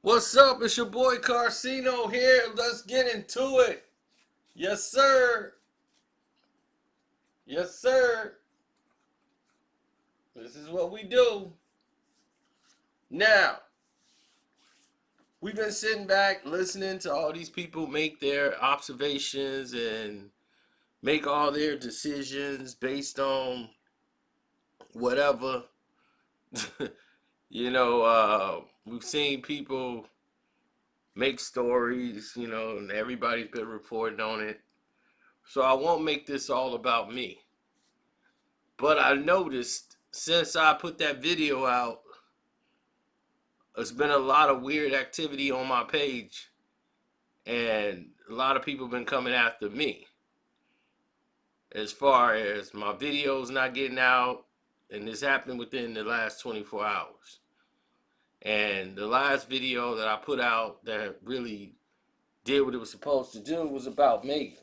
What's up? It's your boy Carcino here. Let's get into it. Yes, sir. Yes, sir. This is what we do. Now, we've been sitting back listening to all these people make their observations and make all their decisions based on whatever. We've seen people make stories, and everybody's been reporting on it. So I won't make this all about me. But I noticed since I put that video out, there's been a lot of weird activity on my page, and a lot of people have been coming after me as far as my videos not getting out, and this happened within the last 24 hours. And the last video that I put out that really did what it was supposed to do was about Megan.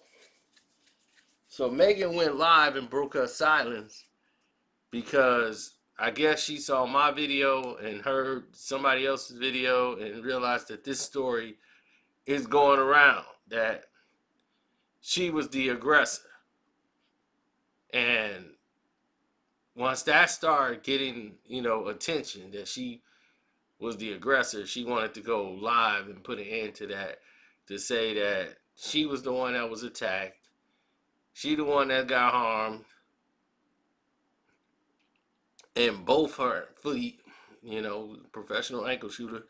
So Megan went live and broke her silence because I guess she saw my video and heard somebody else's video and realized that this story is going around, that she was the aggressor. And once that started getting, attention, that she was the aggressor, she wanted to go live and put an end to that, to say that she was the one that was attacked, she the one that got harmed, and both her feet, professional ankle shooter,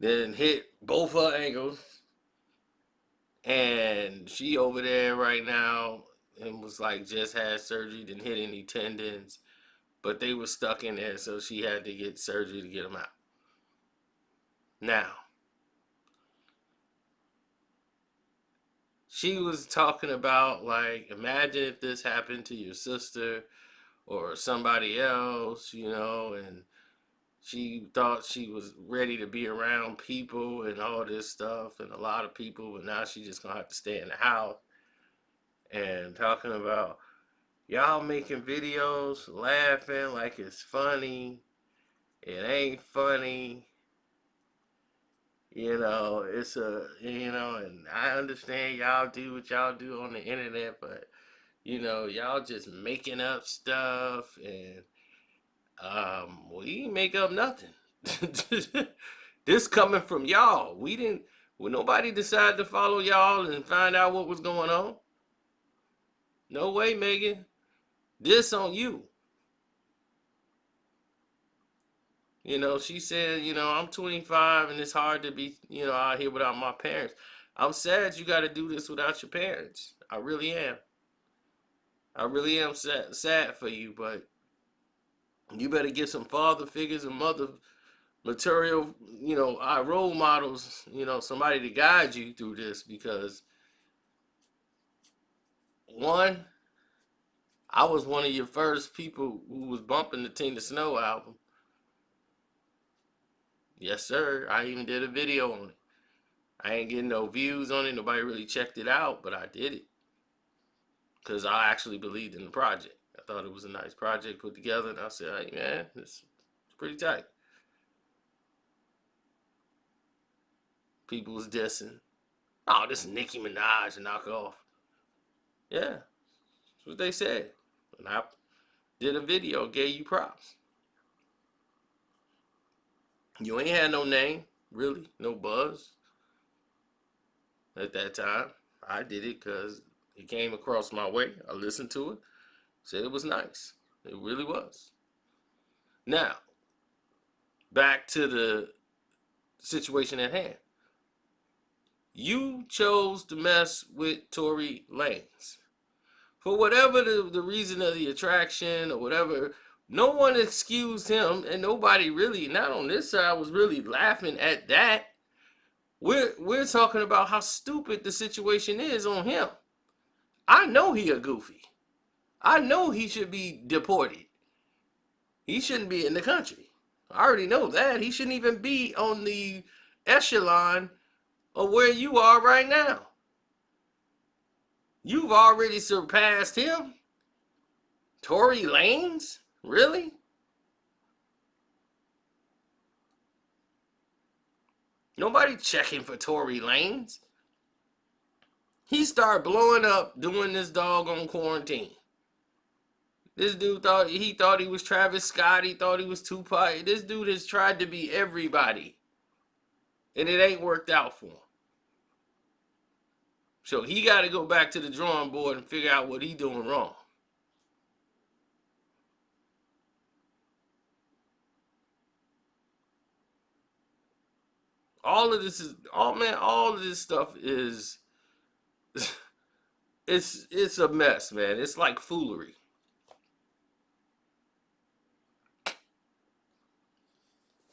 then hit both her ankles, and she over there right now and was like just had surgery, didn't hit any tendons, but they were stuck in there, so she had to get surgery to get them out. Now, she was talking about, like, imagine if this happened to your sister or somebody else, and she thought she was ready to be around people and all this stuff and a lot of people, but now she just gonna have to stay in the house. And talking about y'all making videos laughing like it's funny. It ain't funny. And I understand y'all do what y'all do on the internet, but y'all just making up stuff, and we didn't make up nothing. This coming from y'all. Nobody decided to follow y'all and find out what was going on. No way, Megan. This on you. She said, I'm 25 and it's hard to be, out here without my parents. I'm sad you got to do this without your parents. I really am. I really am sad for you, but you better get some father figures and mother material, our role models, somebody to guide you through this, because one, I was one of your first people who was bumping the Tina Snow album. Yes, sir. I even did a video on it. I ain't getting no views on it. Nobody really checked it out, but I did it because I actually believed in the project. I thought it was a nice project put together, and I said, hey, man, it's pretty tight. People was dissing. Oh, this Nicki Minaj and knock off. Yeah, that's what they said. And I did a video, gave you props. You ain't had no name, really, no buzz at that time. I did it because it came across my way. I listened to it, said it was nice. It really was. Now, back to the situation at hand. You chose to mess with Tory Lanez. For whatever the reason of the attraction or whatever, no one excused him, and nobody really, not on this side, was really laughing at that. We're talking about how stupid the situation is on him. I know he a goofy. I know he should be deported. He shouldn't be in the country. I already know that. He shouldn't even be on the echelon of where you are right now. You've already surpassed him. Tory Lanez? Really? Nobody checking for Tory Lanez. He started blowing up doing this doggone quarantine. This dude thought he was Travis Scott. He thought he was Tupac. This dude has tried to be everybody, and it ain't worked out for him. So he got to go back to the drawing board and figure out what he doing wrong. All of this is, oh man, all of this stuff is, it's a mess, man. It's like foolery.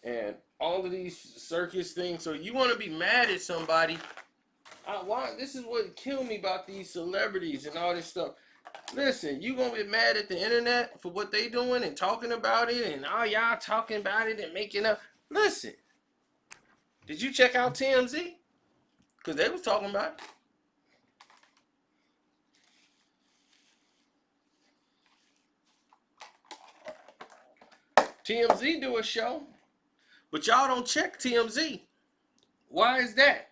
And all of these circus things. So you want to be mad at somebody? Why? This is what killed me about these celebrities and all this stuff. Listen, you gonna be mad at the internet for what they doing and talking about it, and all y'all talking about it and making up. Listen, did you check out TMZ? Because they was talking about it. TMZ do a show, but y'all don't check TMZ. Why is that?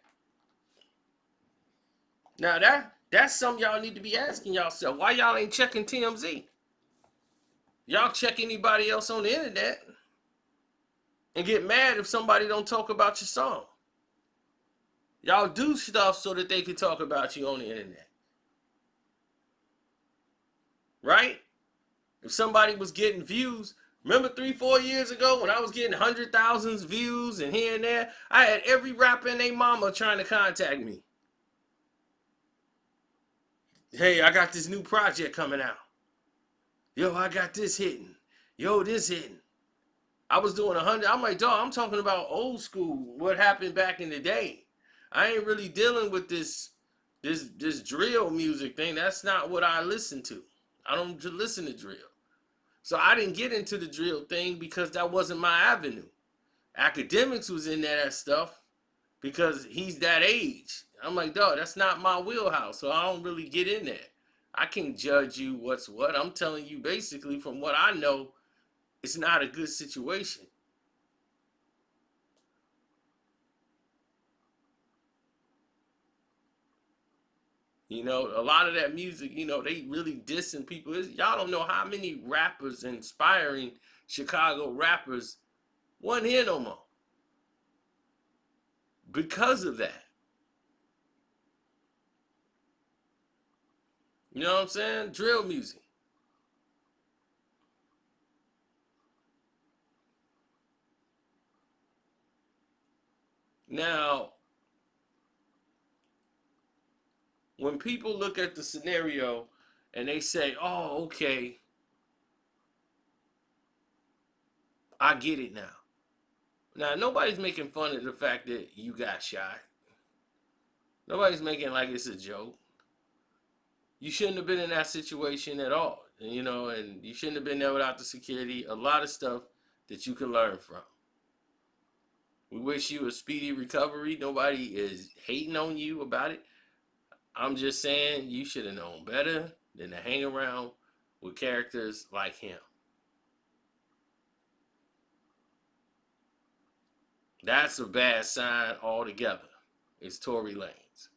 Now that's something y'all need to be asking yourself. Why y'all ain't checking TMZ? Y'all check anybody else on the internet and get mad if somebody don't talk about your song. Y'all do stuff so that they can talk about you on the internet. Right? If somebody was getting views, remember 3-4 years ago when I was getting 100,000 views and here and there, I had every rapper and their mama trying to contact me. Hey, I got this new project coming out. Yo, I got this hitting. Yo, this hitting. I was doing 100. I'm like, dog, I'm talking about old school, what happened back in the day. I ain't really dealing with this drill music thing. That's not what I listen to. I don't listen to drill. So I didn't get into the drill thing because that wasn't my avenue. Academics was in that stuff because he's that age. I'm like, dog, that's not my wheelhouse, so I don't really get in there. I can't judge you what's what. I'm telling you basically from what I know, it's not a good situation. You know, a lot of that music, you know, they really dissing people. Y'all don't know how many rappers, inspiring Chicago rappers, wasn't here no more because of that. You know what I'm saying? Drill music. Now, when people look at the scenario and they say, oh, okay, I get it now. Now, nobody's making fun of the fact that you got shot. Nobody's making like it's a joke. You shouldn't have been in that situation at all. You know, and you shouldn't have been there without the security. A lot of stuff that you can learn from. We wish you a speedy recovery. Nobody is hating on you about it. I'm just saying you should have known better than to hang around with characters like him. That's a bad sign altogether. It's Tory Lanez.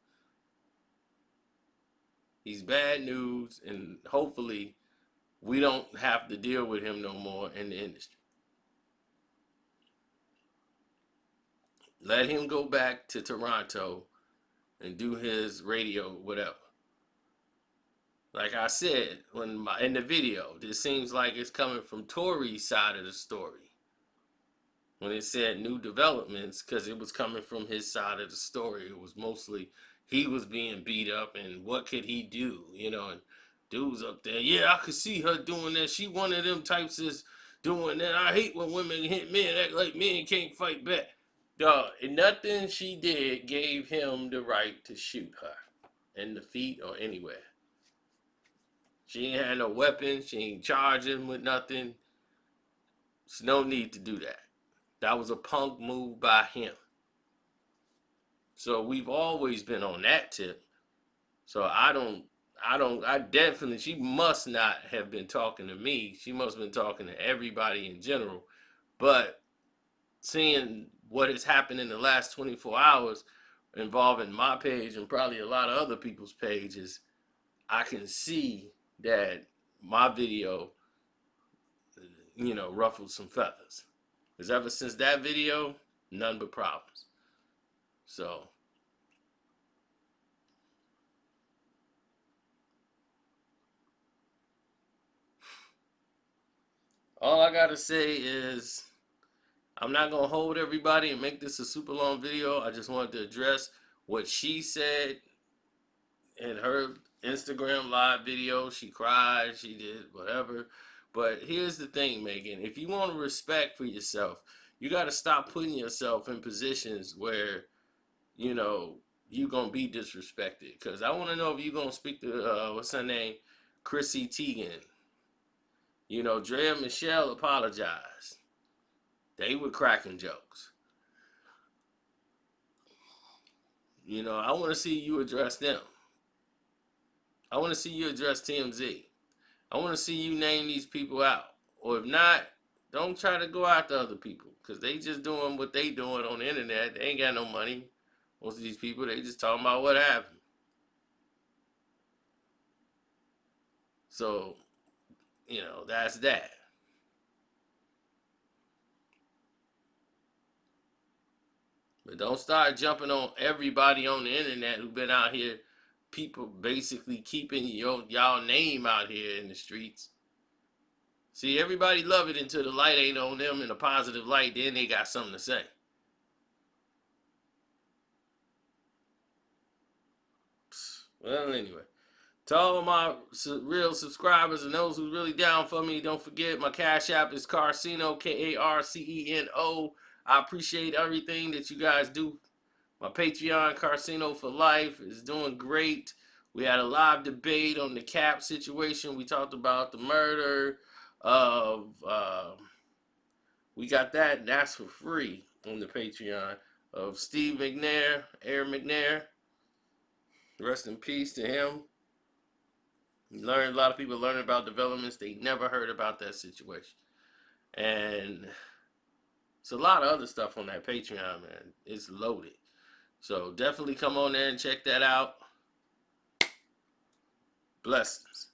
He's bad news, and hopefully we don't have to deal with him no more in the industry. Let him go back to Toronto and do his radio, whatever. Like I said in the video, this seems like it's coming from Tory's side of the story. When it said new developments, because it was coming from his side of the story. It was mostly he was being beat up and what could he do, you know, and dudes up there, yeah, I could see her doing that. She one of them types that's doing that. I hate when women hit men, act like men can't fight back. Dog, and nothing she did gave him the right to shoot her in the feet or anywhere. She ain't had no weapons. She ain't charged him with nothing. There's no need to do that. That was a punk move by him. So we've always been on that tip. So I definitely, she must not have been talking to me. She must have been talking to everybody in general. But seeing what has happened in the last 24 hours involving my page and probably a lot of other people's pages, I can see that my video, ruffled some feathers. Because ever since that video, none but problems. So, all I gotta say is I'm not gonna hold everybody and make this a super long video. I just wanted to address what she said in her Instagram live video. She cried, she did whatever. But here's the thing, Megan. If you want respect for yourself, you got to stop putting yourself in positions where, you know, you're going to be disrespected. Because I want to know if you're going to speak to, what's her name? Chrissy Teigen. Drea and Michelle apologized. They were cracking jokes. I want to see you address them. I want to see you address TMZ. I want to see you name these people out. Or if not, don't try to go after other people. Because they just doing what they doing on the internet. They ain't got no money. Most of these people, they just talking about what happened. So, that's that. But don't start jumping on everybody on the internet who been out here. People basically keeping y'all name out here in the streets. See, everybody love it until the light ain't on them in a positive light. Then they got something to say. Well, anyway. To all of my real subscribers and those who's really down for me, don't forget my Cash App is Carceno, Carceno. I appreciate everything that you guys do. My Patreon, Carceno for Life, is doing great. We had a live debate on the cap situation. We talked about the murder of, we got that, and that's for free on the Patreon, of Steve McNair, Aaron McNair. Rest in peace to him. A lot of people learning about developments they never heard about that situation. And it's a lot of other stuff on that Patreon, man. It's loaded. So definitely come on there and check that out. Blessings.